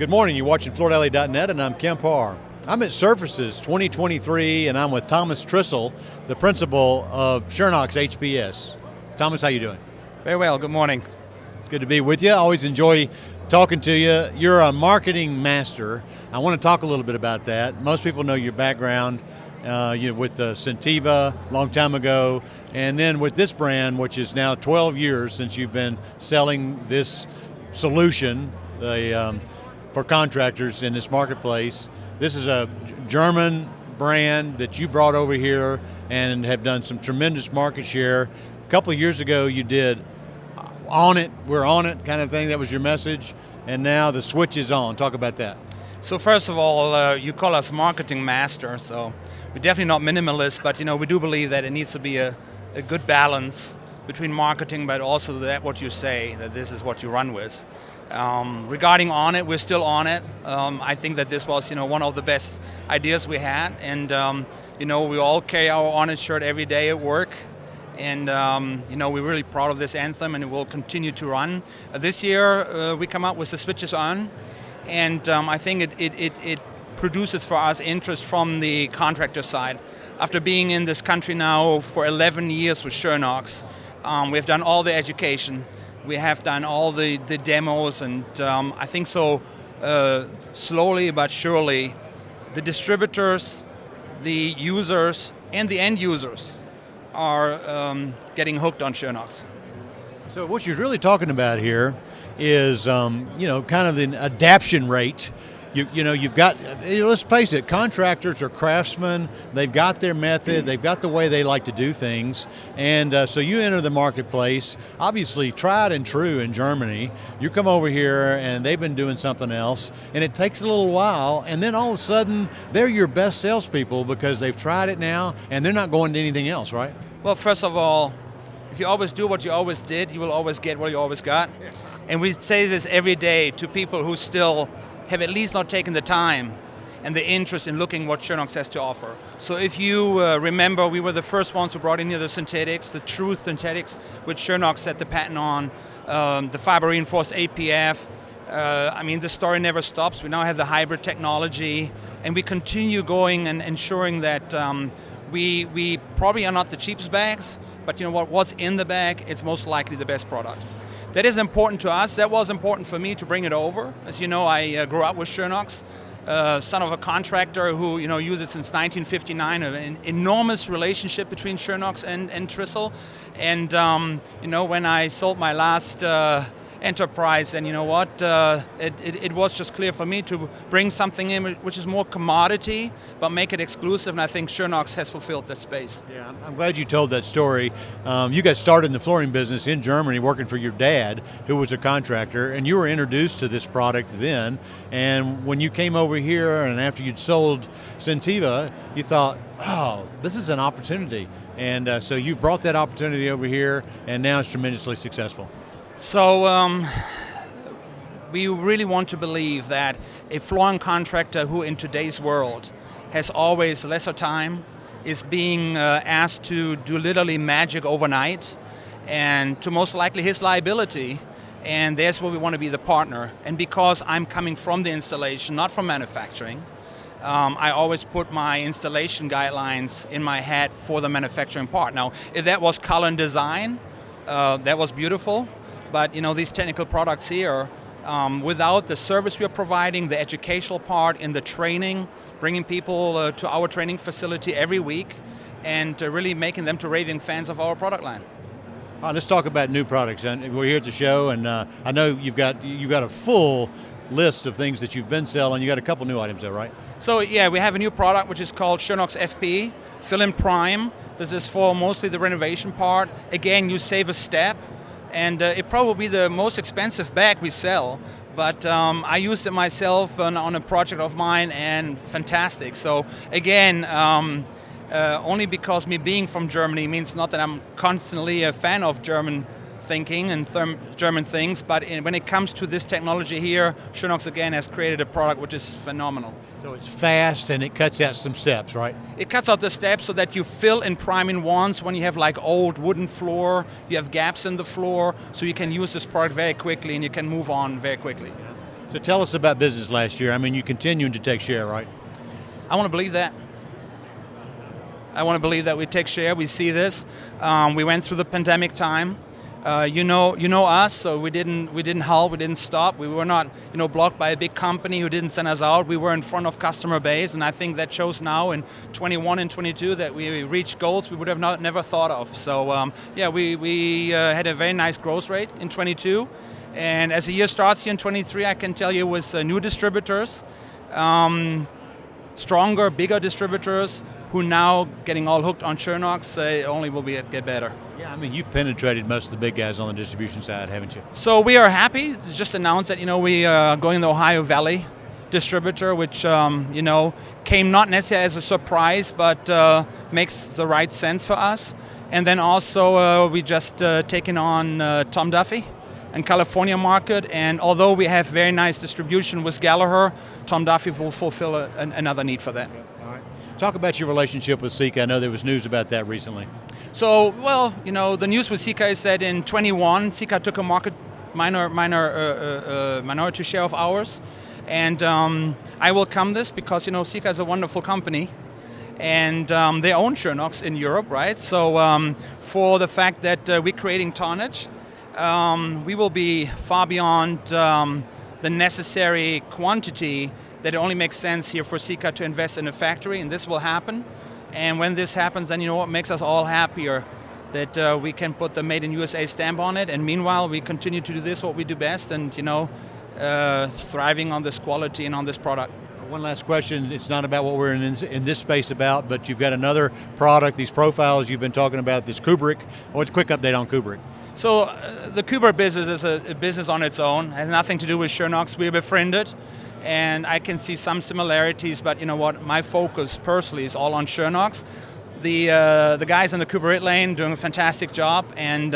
Good morning, you're watching FloorDaily.net and I'm Kemp Harr. I'm at Surfaces 2023 and I'm with Thomas Trissl, the principal of Schönox HPS. Thomas, how you doing? Very well, good morning. It's good to be with you. I always enjoy talking to you. You're a marketing master. I want to talk a little bit about that. Most people know your background with the Sentiva a long time ago, and then with this brand, which is now 12 years since you've been selling this solution for contractors in this marketplace. This is a German brand that you brought over here and have done some tremendous market share. A couple of years ago you did on it, we're on it kind of thing. That was your message, and now the switch is on. Talk about that. So first of all, you call us marketing master, so we're definitely not minimalist, but we do believe that it needs to be a good balance between marketing, but also that what you say, that this is what you run with. Regarding on it, we're still on it. I think that this was one of the best ideas we had, and we all carry our on it shirt every day at work. And we're really proud of this anthem, and it will continue to run. This year we come up with the switches on, and I think it produces for us interest from the contractor side. After being in this country now for 11 years with Schönox, we've done all the education, we have done all the demos, and I think so slowly but surely the distributors, the users, and the end users are getting hooked on Schönox. So what you're really talking about here is, kind of the adaption rate. You've got, let's face it, contractors are craftsmen. They've got their method. They've got the way they like to do things. And so you enter the marketplace, obviously tried and true in Germany. You come over here and they've been doing something else, and it takes a little while, and then all of a sudden they're your best salespeople because they've tried it now and they're not going to anything else, right? Well, first of all, if you always do what you always did, you will always get what you always got. And we say this every day to people who still have at least not taken the time and the interest in looking what Schönox has to offer. So if you remember, we were the first ones who brought in here the synthetics, the true synthetics, which Schönox set the patent on, the fiber reinforced APF. The story never stops. We now have the hybrid technology, and we continue going and ensuring that we probably are not the cheapest bags, but what's in the bag, it's most likely the best product. That is important to us. That was important for me to bring it over. As you know, I grew up with Schönox, son of a contractor who used it since 1959. An enormous relationship between Schönox and Trissl. And when I sold my last enterprise, and it was just clear for me to bring something in which is more commodity, but make it exclusive, and I think Schönox has fulfilled that space. Yeah, I'm glad you told that story. You got started in the flooring business in Germany working for your dad, who was a contractor, and you were introduced to this product then, and when you came over here and after you'd sold Sentiva, you thought, oh, this is an opportunity. And so you brought that opportunity over here, and now it's tremendously successful. So we really want to believe that a flooring contractor who in today's world has always lesser time is being asked to do literally magic overnight, and to most likely his liability, and that's where we want to be the partner. And because I'm coming from the installation, not from manufacturing, I always put my installation guidelines in my head for the manufacturing part. Now, if that was color and design, that was beautiful. But these technical products here, without the service we are providing, the educational part in the training, bringing people to our training facility every week, and really making them to raving fans of our product line. All right, let's talk about new products. And we're here at the show, and I know you've got a full list of things that you've been selling. You got a couple new items there, right? So yeah, we have a new product which is called Schönox FP, Fill and Prime. This is for mostly the renovation part. Again, you save a step. And it probably the most expensive bag we sell, but I used it myself on a project of mine, and fantastic. So again, only because me being from Germany means not that I'm constantly a fan of German thinking and German things, but when it comes to this technology here, Schönox again has created a product which is phenomenal. So it's fast and it cuts out some steps, right? It cuts out the steps so that you fill and prime in once. When you have like old wooden floor, you have gaps in the floor, so you can use this product very quickly and you can move on very quickly. So tell us about business last year. I mean, you continuing to take share, right? I want to believe that. I want to believe that we take share. We see this. We went through the pandemic time. You know us, so we didn't halt, we didn't stop. We were not, blocked by a big company who didn't send us out. We were in front of customer base, and I think that shows now in 21 and 22 that we reached goals we would have never thought of. So we had a very nice growth rate in 22, and as the year starts here in 23, I can tell you with new distributors, stronger, bigger distributors who now getting all hooked on Schönox, it only will get better. Yeah, I mean, you've penetrated most of the big guys on the distribution side, haven't you? So we are happy. Just announced that we are going the Ohio Valley distributor, which came not necessarily as a surprise, but makes the right sense for us. And then also we just taken on Tom Duffy in California market, and although we have very nice distribution with Gallagher, Tom Duffy will fulfill another need for that. All right. Talk about your relationship with Sika. I know there was news about that recently. So, the news with Sika is that in 21, Sika took a minority share of ours, and I welcome this because Sika is a wonderful company, and they own Schönox in Europe, right? So, for the fact that we're creating tonnage, we will be far beyond the necessary quantity that it only makes sense here for Sika to invest in a factory, and this will happen. And when this happens, then what makes us all happier, that we can put the Made in USA stamp on it, and meanwhile we continue to do this, what we do best, and thriving on this quality and on this product. One last question. It's not about what we're in this space about, but you've got another product, these profiles you've been talking about, this Kubrick. What's a quick update on Kubrick? So the Kubrick business is a business on its own. It has nothing to do with Schönox. We're befriended. And I can see some similarities, but my focus personally is all on Schönox. The guys in the Kubrick lane doing a fantastic job, and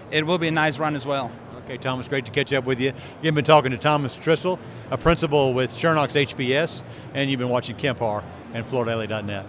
it will be a nice run as well. Okay, Thomas, great to catch up with you. You've been talking to Thomas Trissl, a principal with Schönox HPS, and you've been watching Kemp Harr and FloorDaily.net.